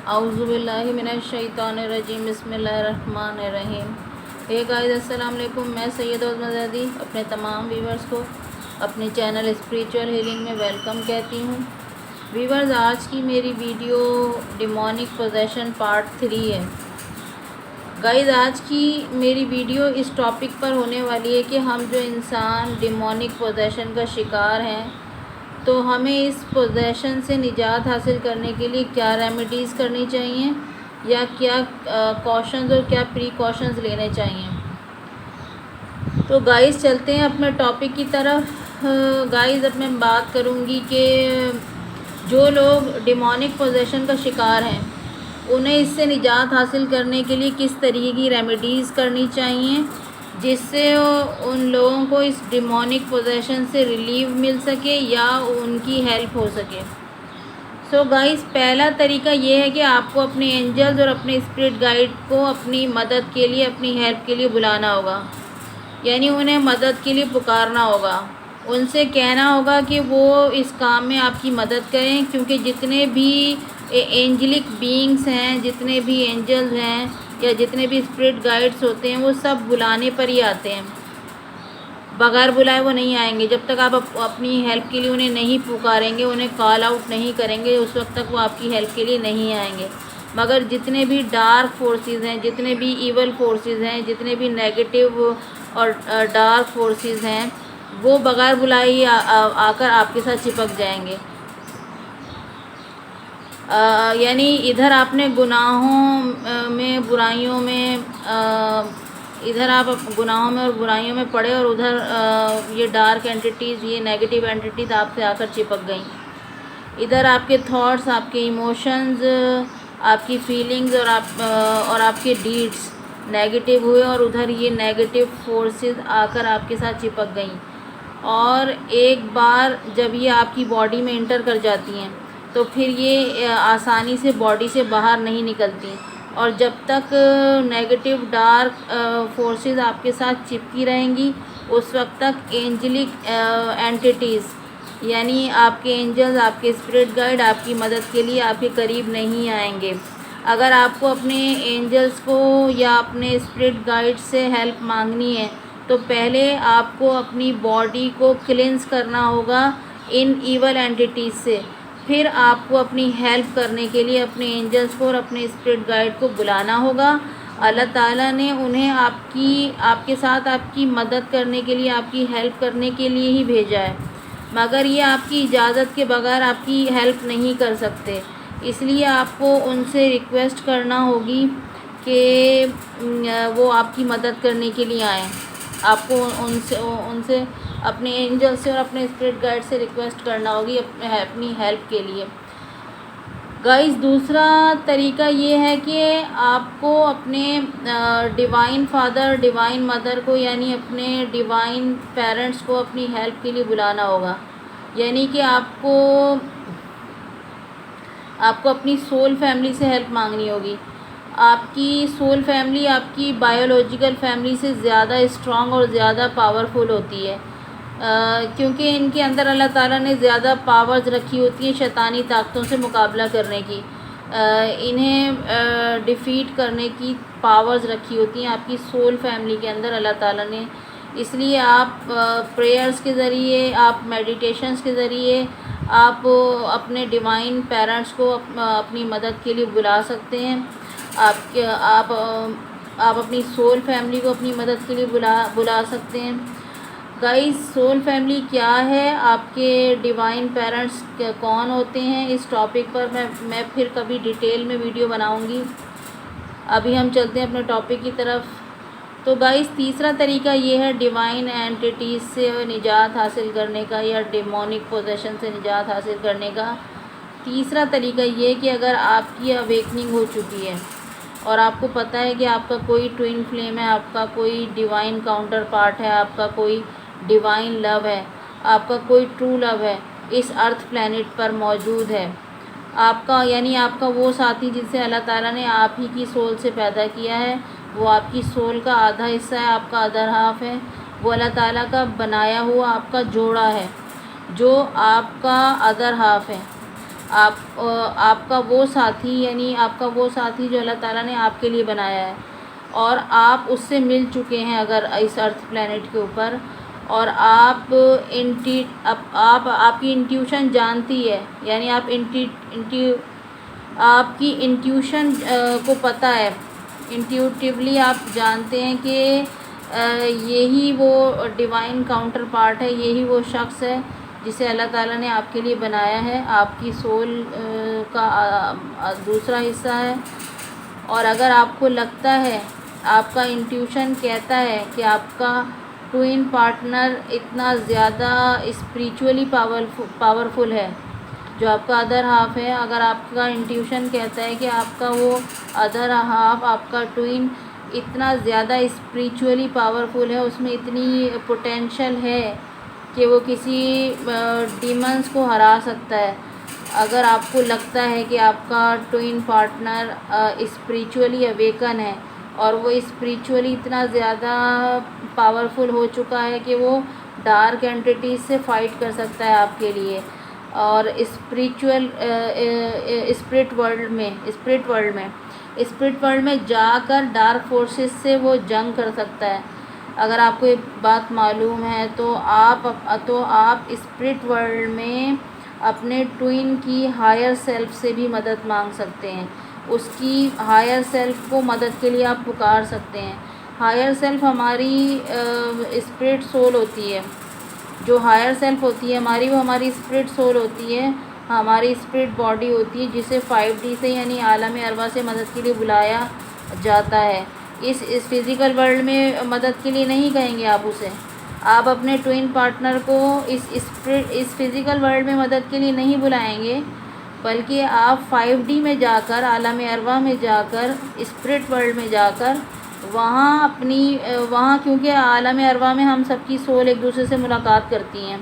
औज़ुबिल्लाहि मिनश्शैतानिर्रजीम बिस्मिल्लाहिर्रहमानिर्रहीम। Hey guys, अस्सलाम वालेकुम। मैं सैयदा उज़्ज़मा अपने तमाम व्यूवर्स को अपने चैनल स्पिरिचुअल हीलिंग में वेलकम कहती हूँ। व्यूवर्स, आज की मेरी वीडियो डिमोनिक पोजेशन पार्ट 3 है। गाइस, आज की मेरी वीडियो इस टॉपिक पर होने वाली है कि हम जो इंसान डिमोनिक पोजेशन का शिकार हैं, तो हमें इस पोजेशन से निजात हासिल करने के लिए क्या रेमेडीज़ करनी चाहिए या क्या कॉशंस और क्या प्रिकॉशंस लेने चाहिए। तो गाइस, चलते हैं अपने टॉपिक की तरफ। गाइस, अब मैं बात करूँगी कि जो लोग डिमोनिक पोजेशन का शिकार हैं, उन्हें इससे निजात हासिल करने के लिए किस तरीके की रेमेडीज़ करनी चाहिए जिससे उन लोगों को इस डिमोनिक पोजेशन से रिलीव मिल सके या उनकी हेल्प हो सके। सो गाइस, पहला तरीका ये है कि आपको अपने एंजल्स और अपने स्पिरिट गाइड को अपनी मदद के लिए, अपनी हेल्प के लिए बुलाना होगा, यानी उन्हें मदद के लिए पुकारना होगा। उनसे कहना होगा कि वो इस काम में आपकी मदद करें, क्योंकि जितने भी एंजलिक बीइंग्स हैं, जितने भी एंजल्स हैं या जितने भी स्पिरिट गाइड्स होते हैं, वो सब बुलाने पर ही आते हैं। बगैर बुलाए वो नहीं आएंगे। जब तक आप अपनी हेल्प के लिए उन्हें नहीं पुकारेंगे, उन्हें कॉल आउट नहीं करेंगे, उस वक्त तक वो आपकी हेल्प के लिए नहीं आएंगे। मगर जितने भी डार्क फोर्सेस हैं, जितने भी ईवल फोर्सेस हैं, जितने भी नेगेटिव और डार्क फोर्सेस हैं, वो बगैर बुलाए ही आकर आपके साथ चिपक जाएंगे। यानी इधर आपने गुनाहों में, बुराइयों में, इधर आप गुनाहों में और बुराइयों में पड़े और उधर ये डार्क एंटिटीज़, ये नेगेटिव एंटिटीज़ आपसे आकर चिपक गई। इधर आपके थॉट्स, आपके इमोशंस, आपकी फीलिंग्स और आपके डीड्स नेगेटिव हुए और उधर ये नेगेटिव फोर्सेस आकर आपके साथ चिपक गई। और एक बार जब ये आपकी बॉडी में इंटर कर जाती हैं, तो फिर ये आसानी से बॉडी से बाहर नहीं निकलती। और जब तक नेगेटिव डार्क फोर्सेस आपके साथ चिपकी रहेंगी, उस वक्त तक एंजलिक एंटिटीज़, यानी आपके एंजल्स, आपके स्पिरिट गाइड आपकी मदद के लिए आपके करीब नहीं आएंगे। अगर आपको अपने एंजल्स को या अपने स्पिरिट गाइड से हेल्प मांगनी है, तो पहले आपको अपनी बॉडी को क्लींस करना होगा इन ईवल एंटिटीज़ से। फिर आपको अपनी हेल्प करने के लिए अपने एंजल्स को और अपने स्पिरिट गाइड को बुलाना होगा। अल्लाह ताला ने उन्हें आपके साथ आपकी मदद करने के लिए, आपकी हेल्प करने के लिए ही भेजा है, मगर ये आपकी इजाज़त के बगैर आपकी हेल्प नहीं कर सकते। इसलिए आपको उनसे रिक्वेस्ट करना होगी कि वो आपकी मदद करने के लिए आएँ। आपको उनसे अपने एंजल से और अपने स्पिरिट गाइड से रिक्वेस्ट करना होगी अपनी हेल्प के लिए। गाइस, दूसरा तरीका ये है कि आपको अपने डिवाइन फादर, डिवाइन मदर को, यानी अपने डिवाइन पेरेंट्स को अपनी हेल्प के लिए बुलाना होगा। यानी कि आपको अपनी सोल फैमिली से हेल्प मांगनी होगी। आपकी सोल फैमिली आपकी बायोलॉजिकल फैमिली से ज़्यादा स्ट्रॉन्ग और ज़्यादा पावरफुल होती है, क्योंकि इनके अंदर अल्लाह ताला ने ज़्यादा पावर्स रखी होती हैं शैतानी ताकतों से मुकाबला करने की। इन्हें डिफ़ीट करने की पावर्स रखी होती हैं आपकी सोल फैमिली के अंदर अल्लाह ताला ने। इसलिए आप प्रेयर्स के ज़रिए, आप मेडिटेशंस के ज़रिए आप अपने डिवाइन पेरेंट्स को अपनी मदद के लिए बुला सकते हैं। आप अपनी सोल फैमिली को अपनी मदद के लिए बुला सकते हैं। गाइस, सोल फैमिली क्या है, आपके डिवाइन पेरेंट्स कौन होते हैं, इस टॉपिक पर मैं फिर कभी डिटेल में वीडियो बनाऊंगी। अभी हम चलते हैं अपने टॉपिक की तरफ। तो गाइस, तीसरा तरीका ये है डिवाइन एंटिटीज़ से निजात हासिल करने का या डिमोनिक पोजेशन से निजात हासिल करने का। तीसरा तरीका ये है कि अगर आपकी अवेकनिंग हो चुकी है और आपको पता है कि आपका कोई ट्विन फ्लेम है, आपका कोई डिवाइन काउंटर पार्ट है, आपका कोई डिवाइन लव है, आपका कोई ट्रू लव है, इस अर्थ प्लैनेट पर मौजूद है। आपका, यानी आपका वो साथी जिसे अल्लाह ताला ने आप ही की सोल से पैदा किया है, वो आपकी सोल का आधा हिस्सा है, आपका अदर हाफ है। वो अल्लाह ताला का बनाया हुआ आपका जोड़ा है, जो आपका अदर हाफ है। आपका वो साथी, यानी आपका वो साथी जो अल्लाह ताला ने आपके लिए बनाया है और आप उससे मिल चुके हैं अगर इस अर्थ प्लैनेट के ऊपर, और आप आपकी इंट्यूशन जानती है, यानी आपकी इंट्यूशन को पता है, इंट्यूटिवली आप जानते हैं कि यही वो डिवाइन काउंटर पार्ट है, यही वो शख्स है जिसे अल्लाह ताला ने आपके लिए बनाया है, आपकी सोल का दूसरा हिस्सा है। और अगर आपको लगता है, आपका इंट्यूशन कहता है कि आपका ट्विन पार्टनर इतना ज़्यादा स्पिरिचुअली पावरफुल है, जो आपका अदर हाफ है, अगर आपका इंट्यूशन कहता है कि आपका वो अदर हाफ, आपका ट्विन इतना ज़्यादा स्पिरिचुअली पावरफुल है, उसमें इतनी पोटेंशियल है कि वो किसी डीमंस को हरा सकता है, अगर आपको लगता है कि आपका ट्विन पार्टनर स्पिरिचुअली अवेकन है और वो स्पिरिचुअली इतना ज़्यादा पावरफुल हो चुका है कि वो डार्क एंटिटीज़ से फाइट कर सकता है आपके लिए, और स्पिरिट वर्ल्ड में जाकर डार्क फोर्सेस से वो जंग कर सकता है। अगर आपको ये बात मालूम है तो आप स्पिरिट वर्ल्ड में अपने ट्विन की हायर सेल्फ से भी मदद मांग सकते हैं, उसकी हायर सेल्फ को मदद के लिए आप पुकार सकते हैं। हायर सेल्फ हमारी स्पिरिट सोल होती है, जो हायर सेल्फ होती है हमारी, वो हमारी स्पिरिट सोल होती है, हमारी स्पिरिट बॉडी होती है, जिसे 5D से यानी आलम अरवा से मदद के लिए बुलाया जाता है। इस फिज़िकल वर्ल्ड में मदद के लिए नहीं कहेंगे आप उसे, आप अपने ट्विन पार्टनर को इस फिज़िकल वर्ल्ड में मदद के लिए नहीं बुलाएंगे, बल्कि आप 5D में जाकर, आलम अरवा में जाकर, स्पिरिट वर्ल्ड में जाकर वहाँ क्योंकि आलम अरवा में हम सबकी सोल एक दूसरे से मुलाकात करती हैं।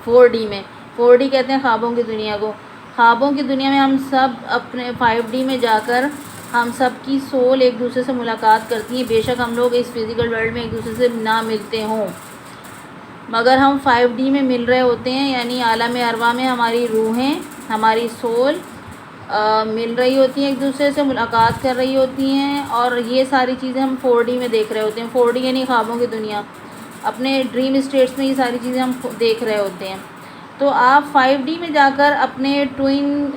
4D में, 4D कहते हैं ख्वाबों की दुनिया को, ख्वाबों की दुनिया में हम सब अपने 5D में जाकर हम सब की सोल एक दूसरे से मुलाकात करती हैं। बेशक हम लोग इस फिज़िकल वर्ल्ड में एक दूसरे से ना मिलते हों, मगर हम 5D में मिल रहे होते हैं, यानी आलम अरवा में हमारी रूहें, हमारी सोल मिल रही होती हैं, एक दूसरे से मुलाकात कर रही होती हैं, और ये सारी चीज़ें हम 4D में देख रहे होते हैं। 4D यानी ख्वाबों की दुनिया, अपने ड्रीम स्टेट्स में ये सारी चीज़ें हम देख रहे होते हैं। तो आप 5D में जाकर अपने ट्विन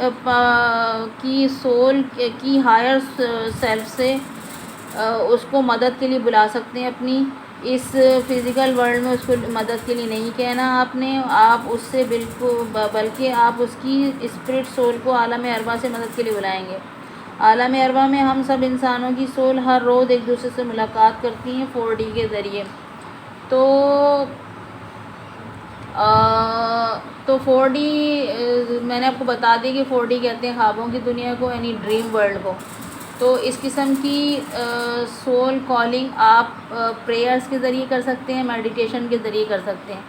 की सोल की हायर सेल्फ से उसको मदद के लिए बुला सकते हैं अपनी। इस फिज़िकल वर्ल्ड में उसको मदद के लिए नहीं कहना आपने, आप उससे बल्कि आप उसकी स्पिरिट सोल को आलम अरवा से मदद के लिए बुलाएंगे। आलम अरवा में हम सब इंसानों की सोल हर रोज़ एक दूसरे से मुलाकात करती हैं 4D के ज़रिए। तो 4D मैंने आपको बता दी कि 4D कहते हैं ख्वाबों की दुनिया को, यानी ड्रीम वर्ल्ड को। तो इस किस्म की सोल कॉलिंग आप प्रेयर्स के ज़रिए कर सकते हैं, मेडिटेशन के ज़रिए कर सकते हैं।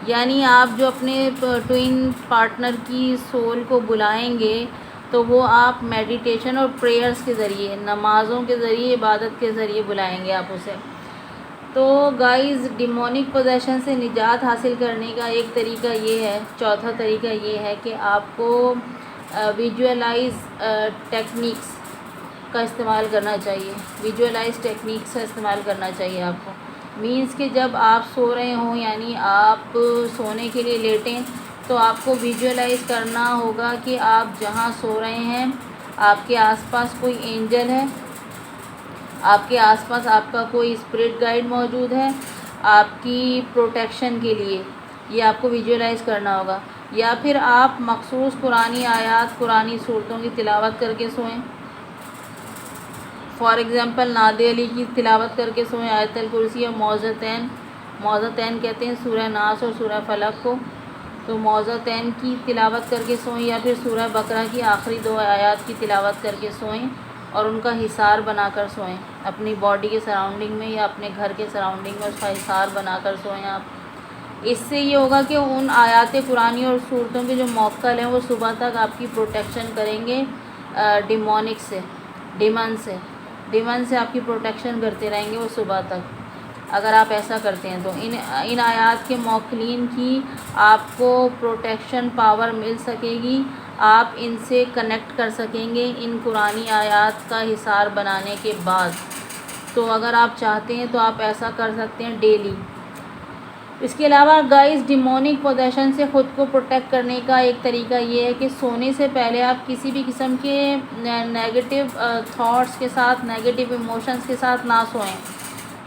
यानी आप जो अपने ट्विन पार्टनर की सोल को बुलाएंगे तो वो आप मेडिटेशन और प्रेयर्स के ज़रिए, नमाज़ों के ज़रिए, इबादत के ज़रिए बुलाएंगे आप उसे। तो गाइज़, डिमोनिक पोजेशन से निजात हासिल करने का एक तरीका ये है, चौथा तरीका ये है कि आपको विजुअलाइज टेक्निक्स का इस्तेमाल करना चाहिए। विजुअलाइज टेक्निक्स का इस्तेमाल करना चाहिए आपको। मीन्स कि जब आप सो रहे हों, यानी आप सोने के लिए लेटें, तो आपको विजुअलाइज करना होगा कि आप जहाँ सो रहे हैं आपके आसपास कोई एंजल है, आपके आसपास आपका कोई स्पिरिट गाइड मौजूद है आपकी प्रोटेक्शन के लिए, ये आपको विजुअलाइज करना होगा। या फिर आप मखसूस कुरानी आयात, कुरानी सूरतों की तिलावत करके सोएं। फॉर एग्ज़ाम्पल नादे अली की तिलावत करके सोएं, आयतल कुर्सी और मौज़तैन कहते हैं सूरह नास और सूरह फलक को, तो मौज़तैन की तिलावत करके सोएं, या फिर सूरह बकरा की आखिरी 2 आयात की तिलावत करके सोएं और उनका हिसार बनाकर सोएं। अपनी बॉडी के सराउंडिंग में या अपने घर के सराउंडिंग में उसका हिसार बनाकर सोएं आप। इससे ये होगा कि उन आयात कुरानी और सूरतों के जो मौक्कल हैं वो सुबह तक आपकी प्रोटेक्शन करेंगे डिमोनिक से, डिमन से आपकी प्रोटेक्शन करते रहेंगे वो सुबह तक, अगर आप ऐसा करते हैं तो। इन आयात के मौक्कलीन की आपको प्रोटेक्शन पावर मिल सकेगी आप इनसे कनेक्ट कर सकेंगे इन कुरानी आयात का हिसार बनाने के बाद। तो अगर आप चाहते हैं तो आप ऐसा कर सकते हैं डेली। इसके अलावा गाइस, डिमोनिक पोजेशन से ख़ुद को प्रोटेक्ट करने का एक तरीका ये है कि सोने से पहले आप किसी भी किस्म के नेगेटिव थॉट्स के साथ, नेगेटिव इमोशंस के साथ ना सोएं।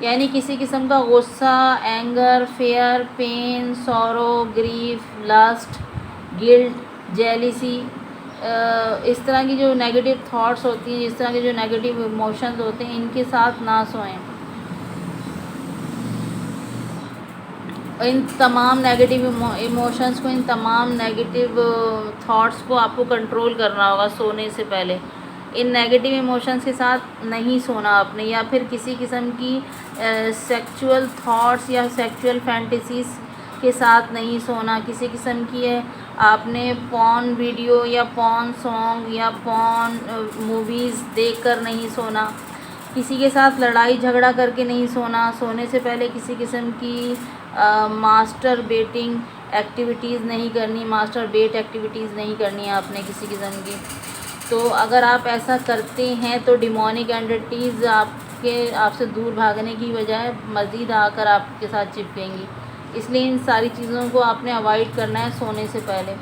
यानी किसी किस्म का गुस्सा, anger, fear, pain, sorrow, grief, lust, guilt, jealousy, इस तरह की जो नेगेटिव थॉट्स होती हैं, इस तरह के जो नेगेटिव इमोशंस होते हैं, इनके साथ ना सोएं। इन तमाम नेगेटिव इमोशंस को, इन तमाम नेगेटिव थॉट्स को आपको कंट्रोल करना होगा सोने से पहले। इन नेगेटिव इमोशंस के साथ नहीं सोना आपने, या फिर किसी किस्म की सेक्सुअल थॉट्स या सेक्सुअल फैंटेसीज़ के साथ नहीं सोना। किसी किस्म की है आपने पॉर्न वीडियो या पॉर्न सॉन्ग या पॉर्न मूवीज़ देखकर नहीं सोना। किसी के साथ लड़ाई झगड़ा करके नहीं सोना। सोने से पहले किसी किस्म की मास्टर बेटिंग एक्टिविटीज़ नहीं करनी, मास्टर बेट एक्टिविटीज़ नहीं करनी है आपने किसी किस्म की। तो अगर आप ऐसा करते हैं तो डिमोनिक एंटिटीज़ आपसे दूर भागने की बजाय मज़ीद आकर आपके साथ चिपकेंगी। इसलिए इन सारी चीज़ों को आपने अवॉइड करना है सोने से पहले।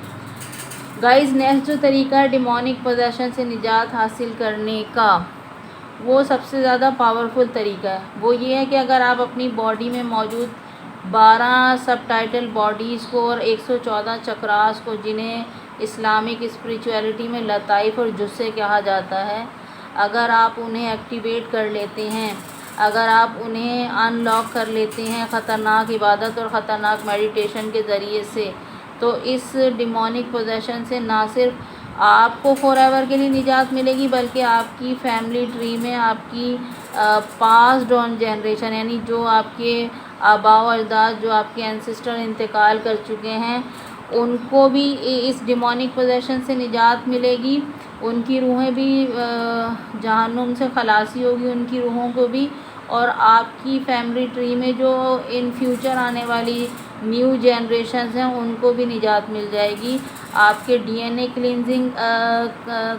गाइस, नेक्स्ट जो तरीका है डिमोनिक पोजेशन से निजात हासिल करने का, वो सबसे ज़्यादा पावरफुल तरीका है। वो ये है कि अगर आप अपनी बॉडी में मौजूद 12 सबटाइटल बॉडीज़ को और 114 चक्रास को, जिन्हें इस्लामिक स्पिरिचुअलिटी में लताइफ और जुस्से कहा जाता है, अगर आप उन्हें एक्टिवेट कर लेते हैं, अगर आप उन्हें अनलॉक कर लेते हैं ख़तरनाक इबादत और ख़तरनाक मेडिटेशन के ज़रिए से, तो इस डिमोनिक पोजेशन से ना सिर्फ आपको फॉरएवर के लिए निजात मिलेगी, बल्कि आपकी फैमिली ट्री में आपकी पास्ड ऑन जनरेशन, यानी जो आपके आबा व अजदाद, जो आपके एंसेस्टर इंतकाल कर चुके हैं, उनको भी इस डिमोनिक पोजेशन से निजात मिलेगी। उनकी रूहें भी जहन्नुम से खलासी होगी, उनकी रूहों को भी। और आपकी फैमिली ट्री में जो इन फ्यूचर आने वाली न्यू जनरेशन्स हैं, उनको भी निजात मिल जाएगी आपके डीएनए क्लींजिंग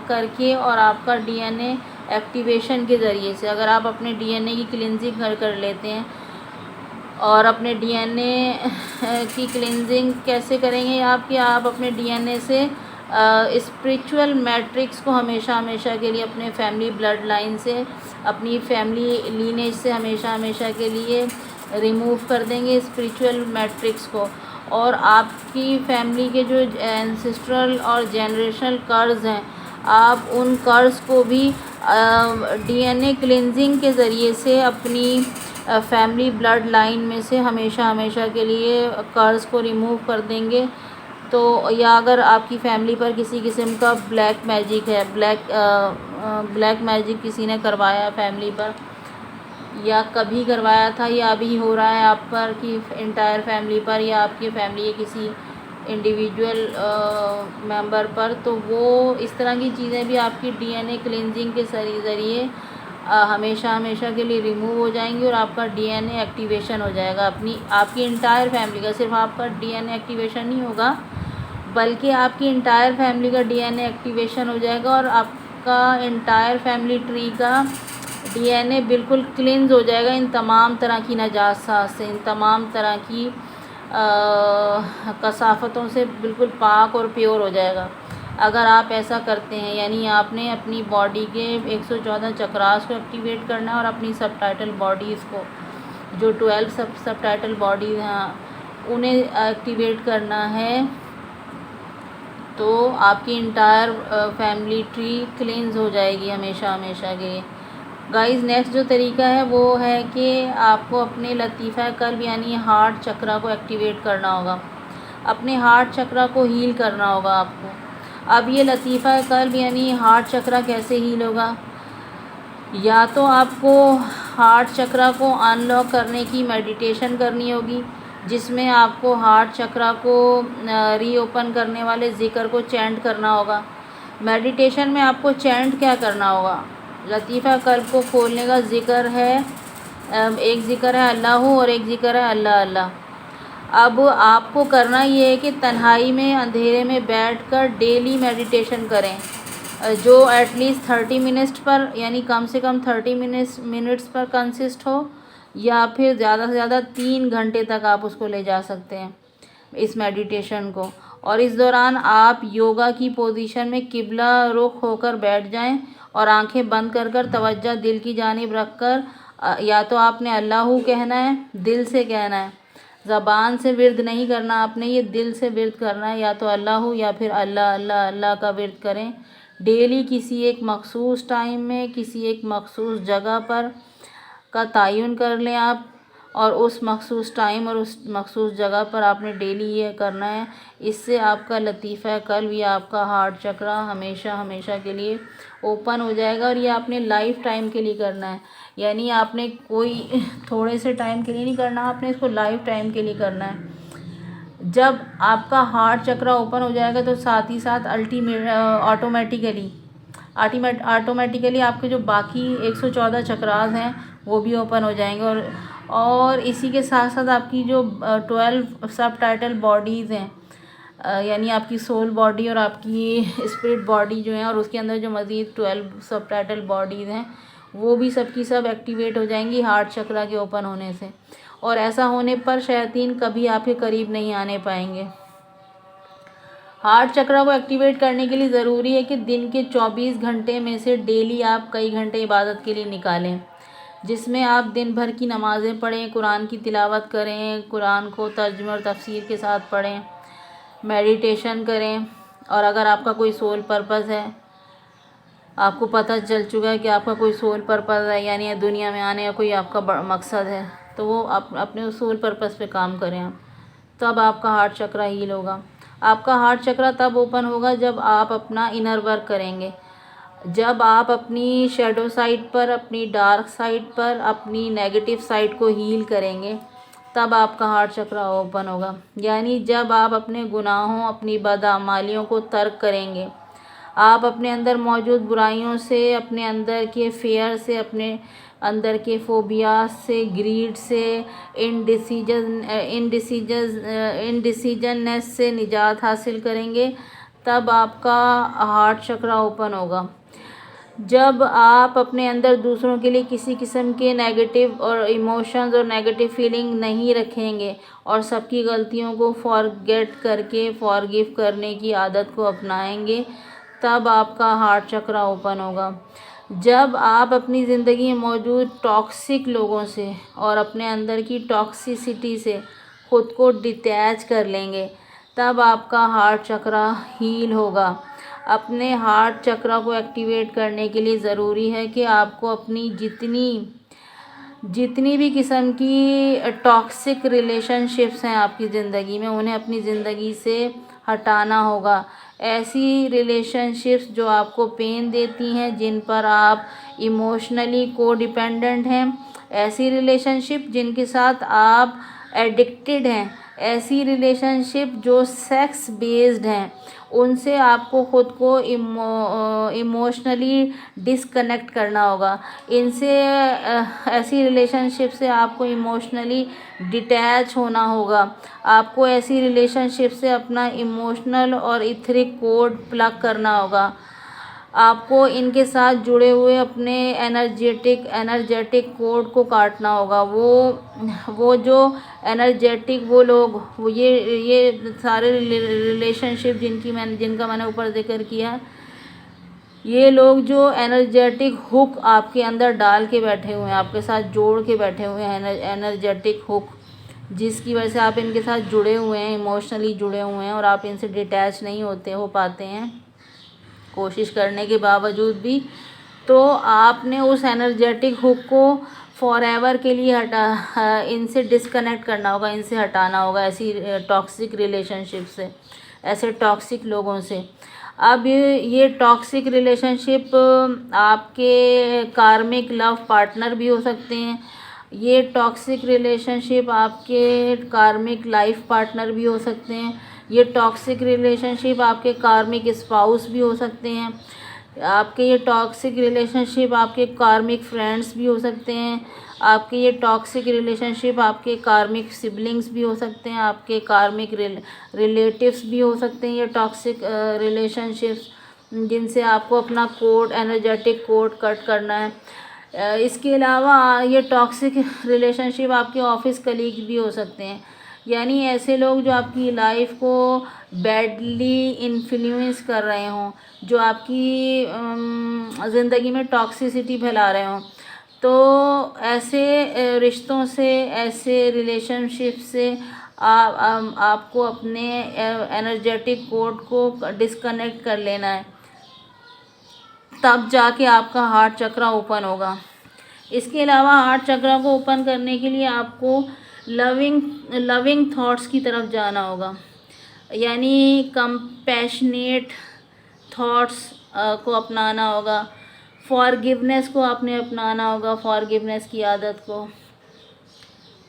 करके और आपका डीएनए एक्टिवेशन के ज़रिए से। अगर आप अपने डीएनए की क्लींजिंग कर लेते हैं, और अपने डीएनए की क्लींजिंग कैसे करेंगे आप अपने डीएनए से स्पिरिचुअल मैट्रिक्स को हमेशा के लिए अपने फैमिली ब्लड लाइन से, अपनी फैमिली लीनेज से हमेशा के लिए रिमूव कर देंगे स्पिरिचुअल मैट्रिक्स को। और आपकी फैमिली के जो एंसेस्ट्रल और जनरेशनल कर्ज हैं, आप उन कर्ज को भी डीएनए क्लींजिंग के ज़रिए से अपनी फैमिली ब्लड लाइन में से हमेशा के लिए कर्ज को रिमूव कर देंगे। तो या अगर आपकी फैमिली पर किसी किस्म का ब्लैक मैजिक है, ब्लैक मैजिक किसी ने करवाया फैमिली पर, या कभी करवाया था या अभी हो रहा है आप पर कि इंटायर फैमिली पर, या आपकी फैमिली के किसी इंडिविजुअल मेंबर पर, तो वो इस तरह की चीज़ें भी आपकी डीएनए क्लींजिंग के ज़रिए हमेशा के लिए रिमूव हो जाएंगी और आपका डीएनए एक्टिवेशन हो जाएगा। आपकी इंटायर फैमिली का, सिर्फ आपका डीएनए एक्टिवेशन नहीं होगा, बल्कि आपकी इंटायर फैमिली का डीएनए एक्टिवेशन हो जाएगा और आपका इंटायर फैमिली ट्री का डीएनए बिल्कुल क्लींस हो जाएगा इन तमाम तरह की नजासात से, इन तमाम तरह की कसाफ़तों से बिल्कुल पाक और प्योर हो जाएगा अगर आप ऐसा करते हैं। यानी आपने अपनी बॉडी के 114 चक्रास को एक्टिवेट करना है और अपनी सबटाइटल बॉडीज़ को, जो 12 सबटाइटल बॉडीज़ हैं, उन्हें एक्टिवेट करना है। तो आपकी इंटायर फैमिली ट्री क्लींस हो जाएगी हमेशा के लिए। गाइस, नेक्स्ट जो तरीका है वो है कि आपको अपने लतीफ़ा कल्ब यानी हार्ट चक्रा को एक्टिवेट करना होगा, अपने हार्ट चक्रा को हील करना होगा आपको। अब ये लतीफ़ा कल्ब यानी हार्ट चक्रा कैसे हील होगा? या तो आपको हार्ट चक्रा को अनलॉक करने की मेडिटेशन करनी होगी, जिसमें आपको हार्ट चक्रा को रीओपन करने वाले ज़िक्र को चैंट करना होगा। मेडिटेशन में आपको चैंट क्या करना होगा? लतीफ़ा कल्ब को खोलने का ज़िक्र है, एक ज़िक्र है अल्लाह और एक ज़िक्र है अल्लाह अल्लाह। अब आपको करना ये है कि तन्हाई में अंधेरे में बैठकर डेली मेडिटेशन करें, जो एटलीस्ट 30 मिनट्स पर, यानी कम से कम 30 मिनट्स पर कंसिस्ट हो, या फिर ज़्यादा से ज़्यादा 3 घंटे तक आप उसको ले जा सकते हैं इस मेडिटेशन को। और इस दौरान आप योगा की पोजीशन में किबला रुख होकर बैठ जाएं और आंखें बंद कर कर तवज्जो दिल की जानिब रख कर, या तो आपने अल्लाहू कहना है, दिल से कहना है, ज़बान से विर्द नहीं करना आपने, ये दिल से विर्द करना है, या तो अल्लाहू या फिर अल्लाह अल्लाह अल्लाह का विर्द करें। डेली किसी एक मखसूस टाइम में किसी एक मखसूस जगह पर का तयन कर लें आप, और उस मखसूस टाइम और उस मखसूस जगह पर आपने डेली ये करना है। इससे आपका लतीफ़ा कल्ब या आपका हार्ट चक्रा हमेशा हमेशा के लिए ओपन हो जाएगा। और ये आपने लाइफ टाइम के लिए करना है, यानी आपने कोई थोड़े से टाइम के लिए नहीं करना, आपने इसको लाइफ टाइम के लिए करना है। जब आपका हार्ट चक्रा ओपन हो जाएगा तो साथ ही साथ ऑटोमेटिकली आपके जो बाकी 114 चक्रास हैं वो भी ओपन हो जाएंगे। और इसी के साथ साथ आपकी जो 12 सब टाइटल बॉडीज़ हैं, यानी आपकी सोल बॉडी और आपकी स्पिरिट बॉडी जो है, और उसके अंदर जो मज़ीद 12 सब टाइटल बॉडीज़ हैं, वो भी सबकी सब एक्टिवेट हो जाएंगी हार्ट चक्रा के ओपन होने से। और ऐसा होने पर शैतान कभी आपके करीब नहीं आने पाएंगे। हार्ट चक्रा को एक्टिवेट करने के लिए ज़रूरी है कि दिन के 24 घंटे में से डेली आप कई घंटे इबादत के लिए निकालें, जिसमें आप दिन भर की नमाज़ें पढ़ें, कुरान की तिलावत करें, कुरान को तर्जुमे और तफसीर के साथ पढ़ें, मेडिटेशन करें। और अगर आपका कोई सोल पर्पज़ है, आपको पता चल चुका है कि आपका कोई सोल पर्पज़ है, यानी दुनिया में आने का कोई आपका मकसद है, तो वो अपने उस सोल पर्पज़ पे काम करें आप, तब आपका हार्ट चक्रा हील होगा। आपका हार्ट चक्रा तब ओपन होगा जब आप अपना इनर वर्क करेंगे, जब आप अपनी शैडो साइड पर, अपनी डार्क साइड पर, अपनी नेगेटिव साइड को हील करेंगे, तब आपका हार्ट चक्रा ओपन होगा। यानी जब आप अपने गुनाहों, अपनी बदअमालियों को तर्क करेंगे, आप अपने अंदर मौजूद बुराइयों से, अपने अंदर के फेयर से, अपने अंदर के फोबियाज से, ग्रीड से, इनडिसीजननेस से निजात हासिल करेंगे, तब आपका हार्ट चक्रा ओपन होगा। जब आप अपने अंदर दूसरों के लिए किसी किस्म के नेगेटिव और इमोशंस और नेगेटिव फीलिंग नहीं रखेंगे और सबकी गलतियों को फॉरगेट करके फॉरगिव करने की आदत को अपनाएंगे, तब आपका हार्ट चक्रा ओपन होगा। जब आप अपनी ज़िंदगी में मौजूद टॉक्सिक लोगों से और अपने अंदर की टॉक्सिसिटी से ख़ुद को डिटैच कर लेंगे, तब आपका हार्ट चक्रा हील होगा। अपने हार्ट चक्रा को एक्टिवेट करने के लिए ज़रूरी है कि आपको अपनी जितनी भी किस्म की टॉक्सिक रिलेशनशिप्स हैं आपकी ज़िंदगी में, उन्हें अपनी ज़िंदगी से हटाना होगा। ऐसी रिलेशनशिप्स जो आपको पेन देती हैं, जिन पर आप इमोशनली को डिपेंडेंट हैं, ऐसी रिलेशनशिप जिनके साथ आप एडिक्टेड हैं, ऐसी रिलेशनशिप जो सेक्स बेस्ड हैं, उनसे आपको ख़ुद को इमोशनली डिसकनेक्ट करना होगा। इनसे ऐसी रिलेशनशिप से आपको इमोशनली डिटैच होना होगा। आपको ऐसी रिलेशनशिप से अपना इमोशनल और इथरिक कोड प्लग करना होगा। आपको इनके साथ जुड़े हुए अपने एनर्जेटिक कोड को काटना होगा। वो जो एनर्जेटिक वो लोग, वो ये सारे रिलेशनशिप जिनका मैंने ऊपर जिक्र किया, ये लोग जो एनर्जेटिक हुक आपके अंदर डाल के बैठे हुए हैं, आपके साथ जोड़ के बैठे हुए हैं, एनर्जेटिक हुक, जिसकी वजह से आप इनके साथ जुड़े हुए हैं, इमोशनली जुड़े हुए हैं, और आप इनसे डिटैच नहीं हो पाते हैं कोशिश करने के बावजूद भी, तो आपने उस एनर्जेटिक हुक को फॉरएवर के लिए इनसे डिस्कनेक्ट करना होगा, इनसे हटाना होगा, ऐसी टॉक्सिक रिलेशनशिप से, ऐसे टॉक्सिक लोगों से। अब ये टॉक्सिक रिलेशनशिप आपके कार्मिक लव पार्टनर भी हो सकते हैं, ये टॉक्सिक रिलेशनशिप आपके कार्मिक लाइफ पार्टनर भी हो सकते हैं, ये टॉक्सिक रिलेशनशिप आपके कार्मिक स्पाउस भी हो सकते हैं, आपके ये टॉक्सिक रिलेशनशिप आपके कार्मिक फ्रेंड्स भी हो सकते हैं, आपके ये टॉक्सिक रिलेशनशिप आपके कार्मिक सिबलिंग्स भी हो सकते हैं, आपके कार्मिक रिलेटिव्स भी हो सकते हैं। ये टॉक्सिक रिलेशनशिप्स जिनसे आपको अपना कोड, एनर्जेटिक कोड कट करना है। इसके अलावा ये टॉक्सिक रिलेशनशिप आपके ऑफिस कलीग भी हो सकते हैं, यानी ऐसे लोग जो आपकी लाइफ को बैडली इन्फ्लुएंस कर रहे हों, जो आपकी ज़िंदगी में टॉक्सिसिटी फैला रहे हों। तो ऐसे रिश्तों से, ऐसे रिलेशनशिप से आपको अपने एनर्जेटिक कोड को डिस्कनेक्ट कर लेना है, तब जाके आपका हार्ट चक्रा ओपन होगा। इसके अलावा हार्ट चक्रा को ओपन करने के लिए आपको लविंग थॉट्स की तरफ जाना होगा, यानी कंपैशनेट थॉट्स को अपनाना होगा। फॉरगिवनेस को आपने अपनाना होगा, फॉरगिवनेस की आदत को।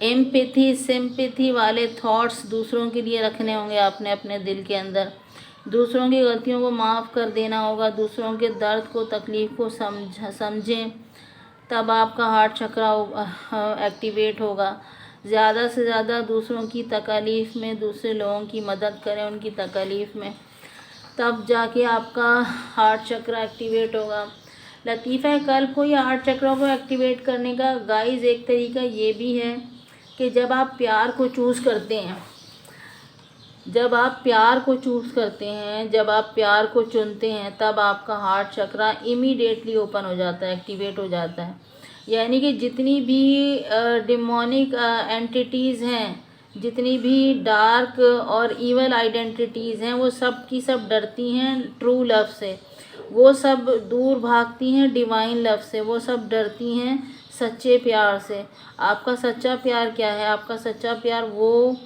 एम्पैथी, सिंपैथी वाले थॉट्स दूसरों के लिए रखने होंगे आपने अपने दिल के अंदर। दूसरों की गलतियों को माफ़ कर देना होगा, दूसरों के दर्द को, तकलीफ़ को समझें, तब आपका हार्ट चक्रा एक्टिवेट होगा। ज़्यादा से ज़्यादा दूसरों की तकलीफ़ में, दूसरे लोगों की मदद करें उनकी तकलीफ़ में, तब जाके आपका हार्ट चक्रा एक्टिवेट होगा। लतीफ़ा कल को ये हार्ट चक्रा को एक्टिवेट करने का गाइस एक तरीका ये भी है कि जब आप प्यार को चूज़ करते हैं, जब आप प्यार को चूज़ करते हैं, जब आप प्यार को चुनते हैं, तब आपका हार्ट चक्रा इमीडिएटली ओपन हो जाता है, एक्टिवेट हो जाता है। यानी कि जितनी भी डिमोनिक एंटिटीज़ हैं, जितनी भी डार्क और ईवल आइडेंटिटीज़ हैं, वो सब की सब डरती हैं ट्रू लव से, वो सब दूर भागती हैं डिवाइन लव से, वो सब डरती हैं सच्चे प्यार से। आपका सच्चा प्यार क्या है? आपका सच्चा प्यार वो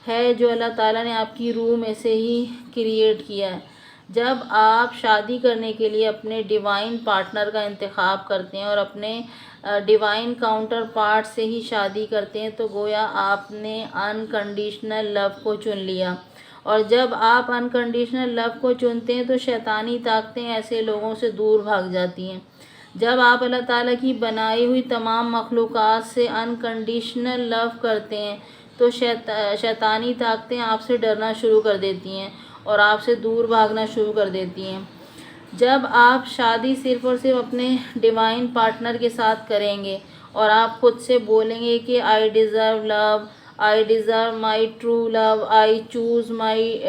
है जो अल्लाह ताला ने आपकी रूह में से ही क्रिएट किया है। जब आप शादी करने के लिए अपने डिवाइन पार्टनर का इंतखाब करते हैं और अपने डिवाइन काउंटर पार्ट से ही शादी करते हैं, तो गोया आपने अनकंडीशनल लव को चुन लिया। और जब आप अनकंडीशनल लव को चुनते हैं तो शैतानी ताकतें ऐसे लोगों से दूर भाग जाती हैं। जब आप अल्लाह ताला की बनाई हुई तमाम मखलूक़ात से अनकंडीशनल लव करते हैं तो शैतानी ताकतें आपसे डरना शुरू कर देती हैं और आपसे दूर भागना शुरू कर देती हैं। जब आप शादी सिर्फ़ और सिर्फ अपने डिवाइन पार्टनर के साथ करेंगे और आप खुद से बोलेंगे कि I deserve love, I deserve my true love, I choose my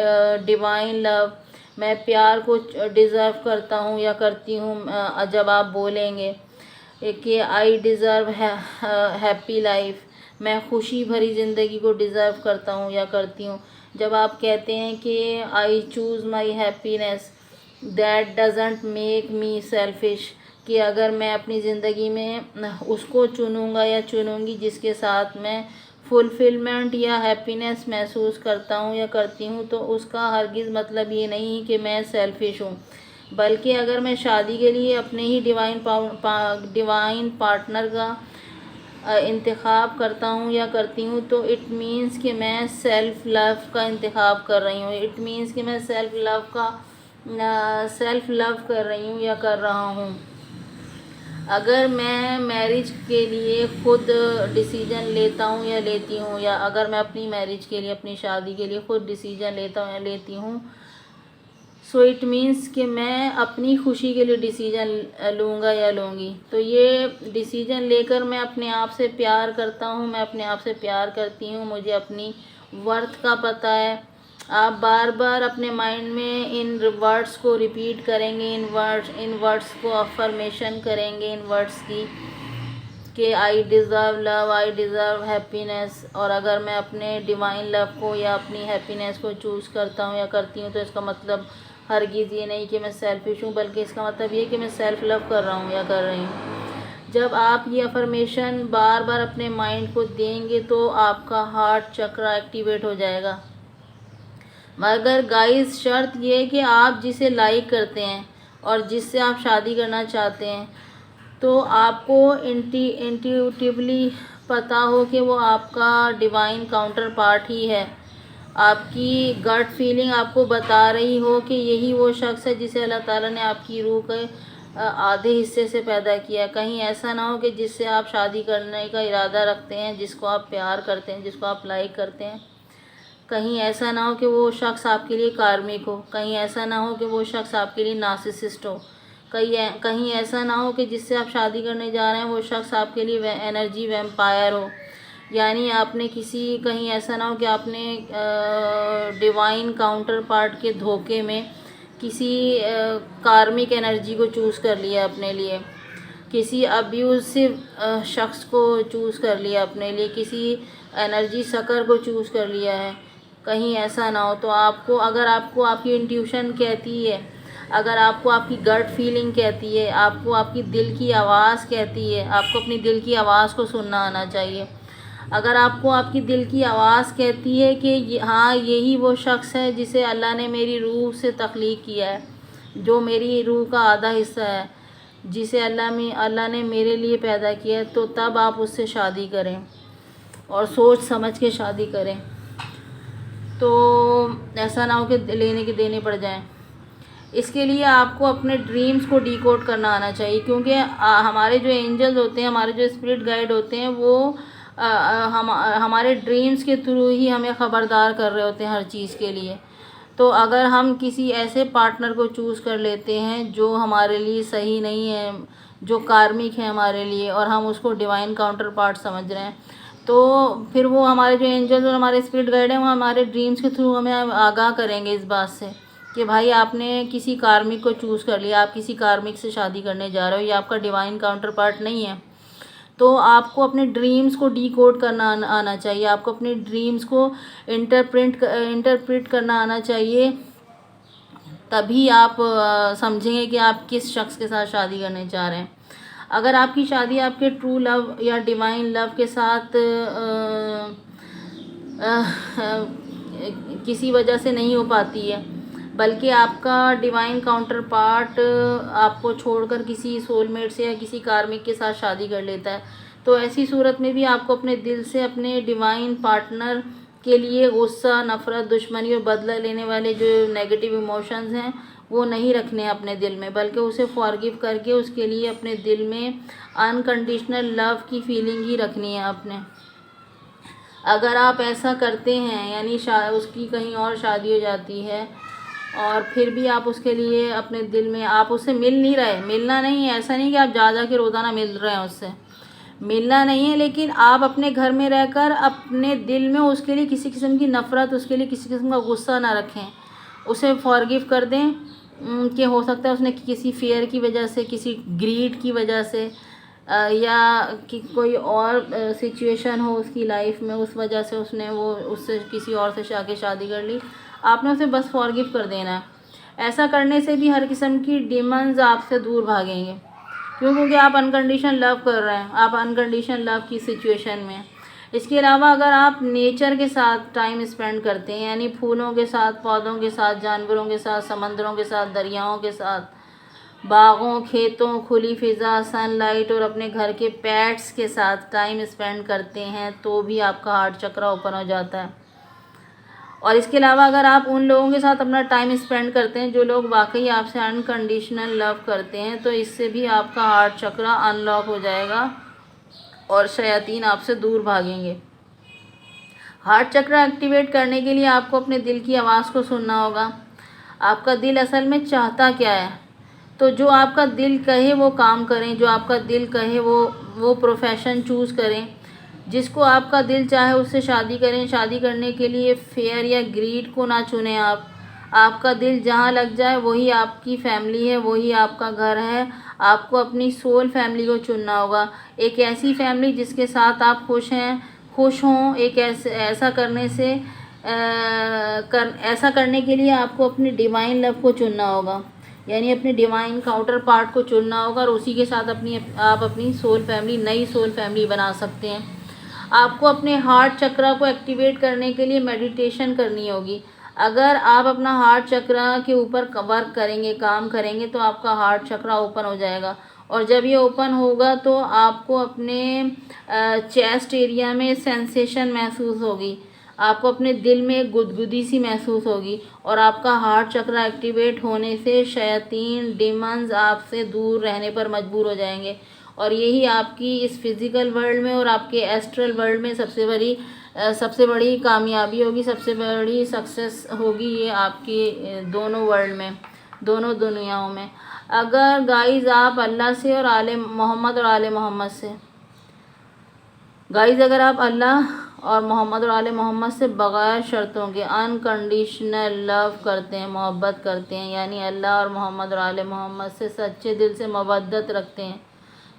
divine love, मैं प्यार को डिज़र्व करता हूँ या करती हूँ, जब आप बोलेंगे कि आई डिज़र्व हैप्पी लाइफ, मैं खुशी भरी ज़िंदगी को डिज़र्व करता हूँ या करती हूँ, जब आप कहते हैं कि I choose my happiness that doesn't make me selfish, कि अगर मैं अपनी ज़िंदगी में उसको चुनूँगा या चुनूँगी जिसके साथ मैं फुलफ़िलमेंट या हैप्पीनेस महसूस करता हूँ या करती हूँ, तो उसका हरगिज़ मतलब ये नहीं कि मैं सेल्फिश हूँ, बल्कि अगर मैं शादी के लिए अपने ही डिवाइन पार्टनर का इंतखाब करता हूँ या करती हूँ, तो इट मीन्स कि मैं सेल्फ़ लव का इंतखाब कर रही हूँ। इट मीन्स कि मैं सेल्फ़ लव कर रही हूँ या कर रहा हूँ। अगर मैं मैरिज के लिए खुद डिसीजन लेता हूँ या लेती हूँ, या अगर मैं अपनी मैरिज के लिए, अपनी शादी के लिए खुद डिसीजन लेता हूँ या लेती हूँ, सो इट मीन्स कि मैं अपनी खुशी के लिए डिसीजन लूँगा या लूँगी। तो ये डिसीजन लेकर मैं अपने आप से प्यार करता हूँ, मैं अपने आप से प्यार करती हूँ, मुझे अपनी वर्थ का पता है। आप बार बार अपने माइंड में इन वर्ड्स को रिपीट करेंगे, इन वर्ड्स को अफर्मेशन करेंगे, इन वर्ड्स की कि I deserve love, I deserve happiness. और अगर मैं अपने डिवाइन लव को या अपनी हैप्पीनेस को चूज़ करता हूँ या करती हूँ, तो इसका मतलब हरगिज़ ये नहीं कि मैं सेल्फिश हूँ, बल्कि इसका मतलब ये कि मैं सेल्फ़ लव कर रहा हूँ या कर रही हूँ। जब आप ये अफर्मेशन बार बार अपने माइंड को देंगे तो आपका हार्ट चक्रा एक्टिवेट हो जाएगा। मगर गाइस शर्त ये है कि आप जिसे लाइक करते हैं और जिससे आप शादी करना चाहते हैं, तो आपको इंट्यूटिवली पता हो कि वो आपका डिवाइन काउंटर पार्ट ही है। आपकी गट फीलिंग आपको बता रही हो कि यही वो शख्स है जिसे अल्लाह ताला ने आपकी रूह के आधे हिस्से से पैदा किया। कहीं ऐसा ना हो कि जिससे आप शादी करने का इरादा रखते हैं, जिसको आप प्यार करते हैं, जिसको आप लाइक करते हैं, कहीं ऐसा ना हो कि वो शख्स आपके लिए कार्मिक हो, कहीं ऐसा ना हो कि वो शख्स आपके लिए नार्सिसिस्ट हो, कहीं ऐसा ना हो कि जिससे आप शादी करने जा रहे हैं वो शख्स आपके लिए एनर्जी वैम्पायर हो। यानी आपने कहीं ऐसा ना हो कि आपने डिवाइन काउंटर पार्ट के धोखे में किसी कार्मिक एनर्जी को चूज़ कर लिया अपने लिए, किसी अब्यूसिव शख्स को चूज़ कर लिया अपने लिए, किसी एनर्जी सकर को चूज़ कर लिया है। कहीं ऐसा ना हो। तो अगर आपको आपकी इंट्यूशन कहती है, अगर आपको आपकी गट फीलिंग कहती है, आपको आपकी दिल की आवाज़ कहती है, आपको अपनी दिल की आवाज़ को सुनना आना चाहिए। अगर आपको आपकी दिल की आवाज़ कहती है कि हाँ यही वो शख्स है जिसे अल्लाह ने मेरी रूह से तख्लीक किया है, जो मेरी रूह का आधा हिस्सा है, जिसे अल्लाह ने मेरे लिए पैदा किया है, तो तब आप उससे शादी करें और सोच समझ के शादी करें। तो ऐसा ना हो कि लेने के देने पड़ जाएं। इसके लिए आपको अपने ड्रीम्स को डिकोड करना आना चाहिए, क्योंकि हमारे जो एंजल्स होते हैं, हमारे जो स्पिरिट गाइड होते हैं, वो हमारे ड्रीम्स के थ्रू ही हमें ख़बरदार कर रहे होते हैं हर चीज़ के लिए। तो अगर हम किसी ऐसे पार्टनर को चूज़ कर लेते हैं जो हमारे लिए सही नहीं है, जो कार्मिक है हमारे लिए, और हम उसको डिवाइन काउंटर पार्ट समझ रहे हैं, तो फिर वो हमारे जो एंजल्स और हमारे स्पिरिट गाइड हैं वो हमारे ड्रीम्स के थ्रू हमें आगाह करेंगे इस बात से कि भाई आपने किसी कार्मिक को चूज़ कर लिया, आप किसी कार्मिक से शादी करने जा रहे हो, ये आपका डिवाइन काउंटर पार्ट नहीं है। तो आपको अपने ड्रीम्स को डिकोड करना आना चाहिए, आपको अपने ड्रीम्स को इंटरप्रेट करना आना चाहिए। तभी आप समझेंगे कि आप किस शख्स के साथ शादी करने जा रहे हैं। अगर आपकी शादी आपके ट्रू लव या डिवाइन लव के साथ किसी वजह से नहीं हो पाती है, बल्कि आपका डिवाइन काउंटर पार्ट आपको छोड़कर किसी सोलमेट से या किसी कार्मिक के साथ शादी कर लेता है, तो ऐसी सूरत में भी आपको अपने दिल से अपने डिवाइन पार्टनर के लिए गुस्सा, नफ़रत, दुश्मनी और बदला लेने वाले जो नेगेटिव इमोशंस हैं वो नहीं रखने हैं अपने दिल में, बल्कि उसे फॉरगिव करके उसके लिए अपने दिल में अनकंडीशनल लव की फीलिंग ही रखनी है अपने। अगर आप ऐसा करते हैं, यानी उसकी कहीं और शादी हो जाती है और फिर भी आप उसके लिए अपने दिल में, आप उससे मिल नहीं रहे, मिलना नहीं है, ऐसा नहीं कि आप जा के रोज़ाना मिल रहे हैं उससे, मिलना नहीं है, लेकिन आप अपने घर में रहकर अपने दिल में उसके लिए किसी किस्म की नफ़रत, उसके लिए किसी किस्म का गुस्सा ना रखें, उसे फॉरगिव कर दें कि हो सकता है उसने किसी फेयर की वजह से, किसी ग्रीड की वजह से या कि कोई और सिचुएशन हो उसकी लाइफ में, उस वजह से उसने उससे किसी और से आके शादी कर ली, आपने उसे बस फॉरगिव कर देना है। ऐसा करने से भी हर किस्म की डिमंस आपसे दूर भागेंगे, क्योंकि आप अनकंडीशन लव कर रहे हैं, आप अनकंडीशन लव की सिचुएशन में। इसके अलावा अगर आप नेचर के साथ टाइम स्पेंड करते हैं, यानी फूलों के साथ, पौधों के साथ, जानवरों के साथ, समंदरों के साथ, दरियाओं के साथ, बागों, खेतों, खुली फ़िज़ा, सनलाइट और अपने घर के पेट्स के साथ टाइम स्पेंड करते हैं, तो भी आपका हार्ट चक्र ओपन हो जाता है। और इसके अलावा अगर आप उन लोगों के साथ अपना टाइम स्पेंड करते हैं जो लोग वाकई आपसे अनकंडीशनल लव करते हैं, तो इससे भी आपका हार्ट चक्र अनलॉक हो जाएगा और शयातीन आपसे दूर भागेंगे। हार्ट चक्र एक्टिवेट करने के लिए आपको अपने दिल की आवाज़ को सुनना होगा। आपका दिल असल में चाहता क्या है, तो जो आपका दिल कहे वो काम करें, जो आपका दिल कहे वो प्रोफेशन चूज़ करें, जिसको आपका दिल चाहे उससे शादी करें। शादी करने के लिए फेयर या ग्रीड को ना चुनें आप। आपका दिल जहाँ लग जाए वही आपकी फैमिली है, वही आपका घर है। आपको अपनी सोल फैमिली को चुनना होगा, एक ऐसी फैमिली जिसके साथ आप खुश हों। एक ऐसा करने के लिए आपको अपनी डिवाइन लव को चुनना होगा, यानी अपने डिवाइन काउंटर पार्ट को चुनना होगा, और उसी के साथ आप अपनी सोल फैमिली, नई सोल फैमिली बना सकते हैं। आपको अपने हार्ट चक्र को एक्टिवेट करने के लिए मेडिटेशन करनी होगी। अगर आप अपना हार्ट चक्र के ऊपर वर्क करेंगे, काम करेंगे, तो आपका हार्ट चक्र ओपन हो जाएगा, और जब ये ओपन होगा तो आपको अपने चेस्ट एरिया में सेंसेशन महसूस होगी। आपको अपने दिल में एक गुदगुदी सी महसूस होगी और आपका हार्ट चक्र एक्टिवेट होने से शैतान डिमंस आपसे दूर रहने पर मजबूर हो जाएंगे। और यही आपकी इस फिज़िकल वर्ल्ड में और आपके एस्ट्रल वर्ल्ड में सबसे बड़ी कामयाबी होगी, सबसे बड़ी सक्सेस होगी ये आपकी दोनों वर्ल्ड में, दोनों दुनियाओं में। अगर गाइज़ आप अल्लाह से और आले मोहम्मद और आले मोहम्मद से गाइज़ अगर आप अल्लाह और मोहम्मद और आले मोहम्मद से बग़ैर शर्तों के अनकंडीशनल लव करते हैं, मोहब्बत करते हैं, यानी अल्लाह और मोहम्मद और आले मोहम्मद से सच्चे दिल से मवद्दत रखते हैं,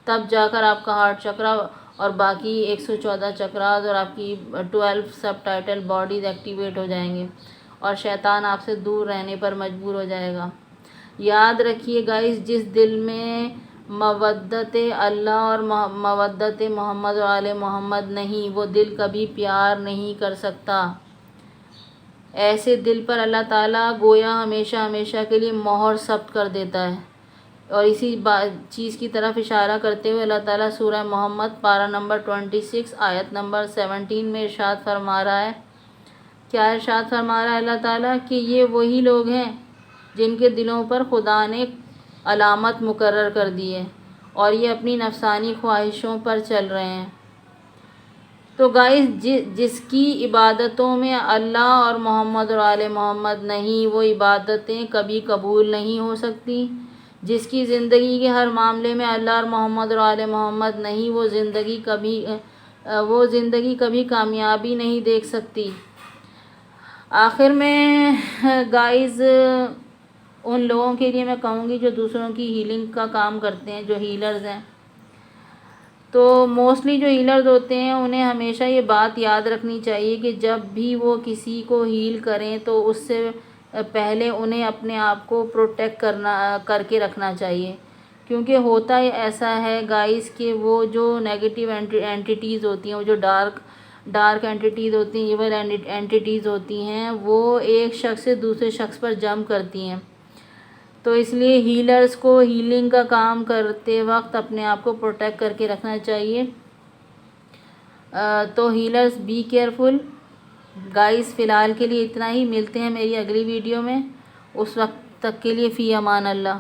तब जाकर आपका हार्ट चक्रा और बाकी 114 चक्रास और आपकी 12 सब टाइटल बॉडीज़ एक्टिवेट हो जाएंगे और शैतान आपसे दूर रहने पर मजबूर हो जाएगा। याद रखिए गाइस, जिस दिल में मवद्दत अल्लाह और मवद्दत मोहम्मद और आले मोहम्मद नहीं, वो दिल कभी प्यार नहीं कर सकता। ऐसे दिल पर अल्लाह ताला गोया हमेशा हमेशा के लिए मोहर सब्त कर देता है। और इसी चीज़ की तरफ इशारा करते हुए अल्लाह ताला सूरह मोहम्मद पारा नंबर 26 आयत नंबर 17 में इरशाद फरमा रहा है। क्या इरशाद फरमा रहा है अल्लाह ताला कि ये वही लोग हैं जिनके दिलों पर खुदा ने अलामत मुकर्रर कर दी है और ये अपनी नफसानी ख्वाहिशों पर चल रहे हैं। तो गाइस, जिसकी इबादतों में अल्लाह और मोहम्मद और आले मोहम्मद नहीं, वो इबादतें कभी कबूल नहीं हो सकती। जिसकी ज़िंदगी के हर मामले में अल्लाह और मोहम्मद और आले मोहम्मद नहीं, वो ज़िंदगी कभी कामयाबी नहीं देख सकती। आखिर में गाइस, उन लोगों के लिए मैं कहूँगी जो दूसरों की हीलिंग का काम करते हैं, जो हीलर्स हैं, तो मोस्टली जो हीलर्स होते हैं उन्हें हमेशा ये बात याद रखनी चाहिए कि जब भी वो किसी को हील करें तो उससे पहले उन्हें अपने आप को प्रोटेक्ट करके रखना चाहिए। क्योंकि होता ऐसा है गाइस कि वो जो नेगेटिव एंटिटीज़ होती हैं, वो जो डार्क एंटिटीज़ होती हैं, इवल एंटिटीज़ होती हैं, वो एक शख्स से दूसरे शख्स पर जम करती हैं। तो इसलिए हीलर्स को हीलिंग का काम करते वक्त अपने आप को प्रोटेक्ट करके रखना चाहिए। तो हीलर्स बी केयरफुल। गाइस, फ़िलहाल के लिए इतना ही। मिलते हैं मेरी अगली वीडियो में। उस वक्त तक के लिए फ़ी अमान अल्लाह।